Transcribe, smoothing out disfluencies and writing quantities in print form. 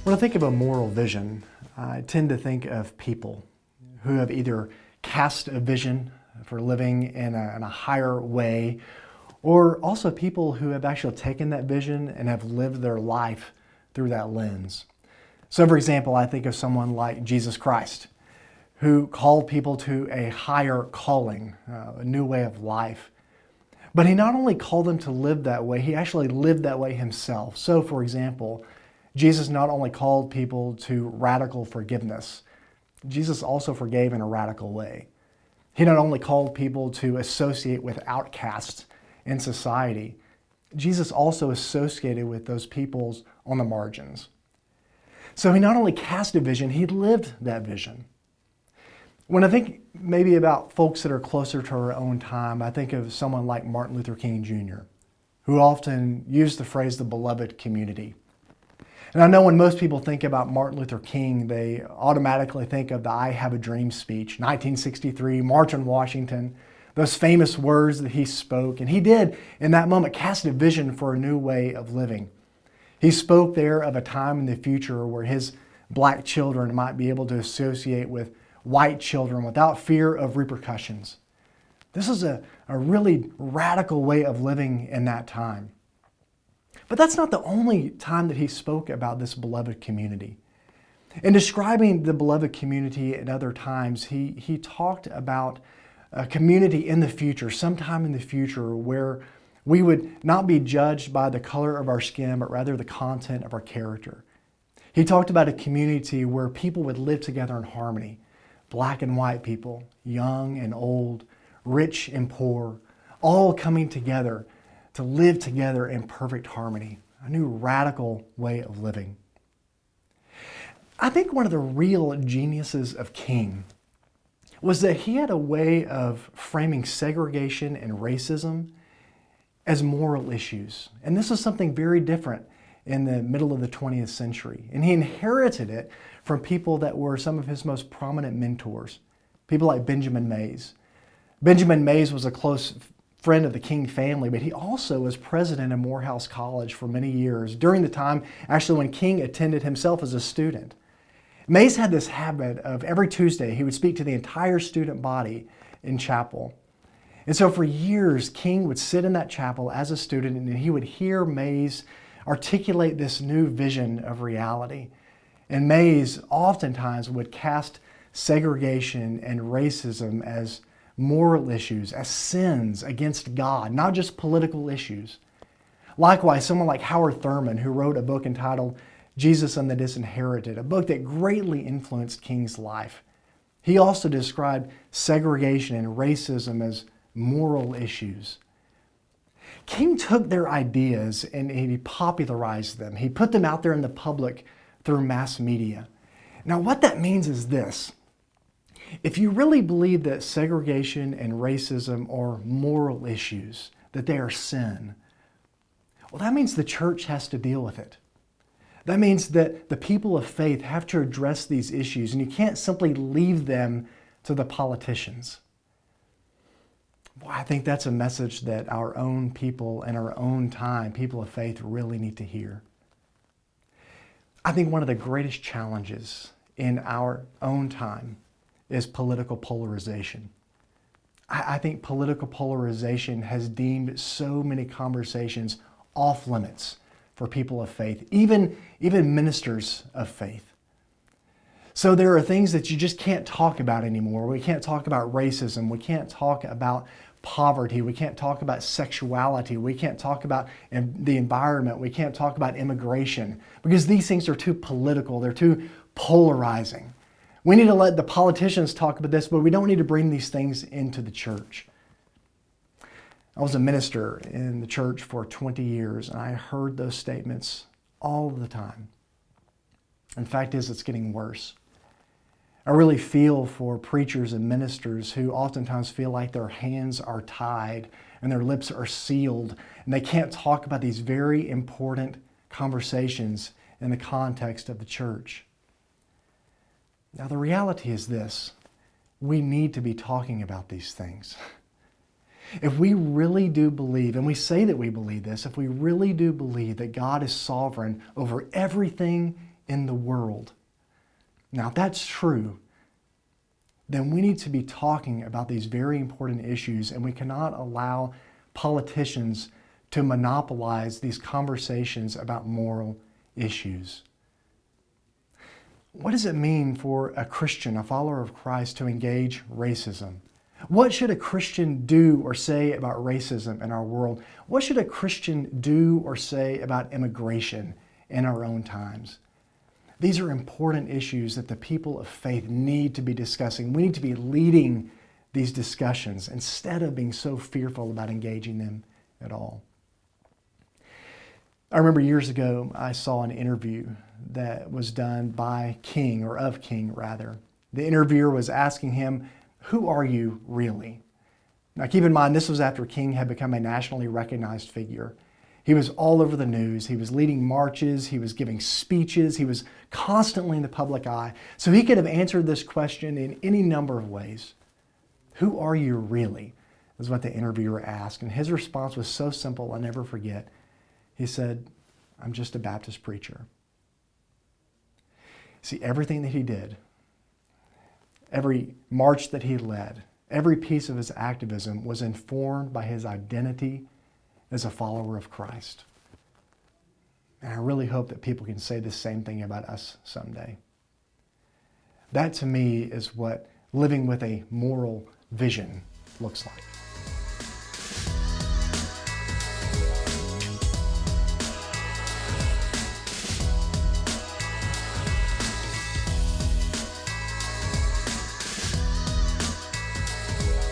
When I think of a moral vision, I tend to think of people who have either cast a vision for living in a higher way, or also people who have actually taken that vision and have lived their life through that lens. So for example, I think of someone like Jesus Christ, who called people to a higher calling, a new way of life. But he not only called them to live that way, he actually lived that way himself. So for example, Jesus not only called people to radical forgiveness, Jesus also forgave in a radical way. He not only called people to associate with outcasts in society, Jesus also associated with those peoples on the margins. So he not only cast a vision, he lived that vision. When I think maybe about folks that are closer to our own time, I think of someone like Martin Luther King Jr., who often used the phrase the beloved community. And I know when most people think about Martin Luther King, they automatically think of the I Have a Dream speech, 1963, March on Washington, those famous words that he spoke. And he did, in that moment, cast a vision for a new way of living. He spoke there of a time in the future where his black children might be able to associate with white children without fear of repercussions. This is a really radical way of living in that time. But that's not the only time that he spoke about this beloved community. In describing the beloved community at other times, he talked about a community in the future, sometime in the future, where we would not be judged by the color of our skin, but rather the content of our character. He talked about a community where people would live together in harmony, black and white people, young and old, rich and poor, all coming together to live together in perfect harmony, a new radical way of living. I think one of the real geniuses of King was that he had a way of framing segregation and racism as moral issues. And this is something very different in the middle of the 20th century. And he inherited it from people that were some of his most prominent mentors, people like Benjamin Mays. Benjamin Mays was a close friend of the King family, but he also was president of Morehouse College for many years, during the time actually when King attended himself as a student. Mays had this habit of every Tuesday he would speak to the entire student body in chapel. And so for years, King would sit in that chapel as a student and he would hear Mays articulate this new vision of reality. And Mays oftentimes would cast segregation and racism as moral issues, as sins against God, not just political issues. Likewise, someone like Howard Thurman, who wrote a book entitled Jesus and the Disinherited, a book that greatly influenced King's life. He also described segregation and racism as moral issues. King took their ideas and he popularized them. He put them out there in the public through mass media. Now, what that means is this. If you really believe that segregation and racism are moral issues, that they are sin, well, that means the church has to deal with it. That means that the people of faith have to address these issues, and you can't simply leave them to the politicians. Well, I think that's a message that our own people in our own time, people of faith, really need to hear. I think one of the greatest challenges in our own time is political polarization. I think political polarization has deemed so many conversations off limits for people of faith, even ministers of faith. So there are things that you just can't talk about anymore. We can't talk about racism. We can't talk about poverty. We can't talk about sexuality. We can't talk about the environment. We can't talk about immigration because these things are too political. They're too polarizing. We need to let the politicians talk about this, but we don't need to bring these things into the church. I was a minister in the church for 20 years, and I heard those statements all the time. And the fact is, it's getting worse. I really feel for preachers and ministers who oftentimes feel like their hands are tied and their lips are sealed, and they can't talk about these very important conversations in the context of the church. Now, the reality is this. We need to be talking about these things. If we really do believe, and we say that we believe this, if we really do believe that God is sovereign over everything in the world. Now, if that's true, then we need to be talking about these very important issues, and we cannot allow politicians to monopolize these conversations about moral issues. What does it mean for a Christian, a follower of Christ, to engage racism? What should a Christian do or say about racism in our world? What should a Christian do or say about immigration in our own times? These are important issues that the people of faith need to be discussing. We need to be leading these discussions instead of being so fearful about engaging them at all. I remember years ago, I saw an interview that was done by King, or of King rather. The interviewer was asking him, "Who are you really?" Now keep in mind, this was after King had become a nationally recognized figure. He was all over the news. He was leading marches. He was giving speeches. He was constantly in the public eye. So he could have answered this question in any number of ways. Who are you really? Is what the interviewer asked. And his response was so simple, I'll never forget. He said, "I'm just a Baptist preacher." See, everything that he did, every march that he led, every piece of his activism was informed by his identity as a follower of Christ. And I really hope that people can say the same thing about us someday. That to me is what living with a moral vision looks like.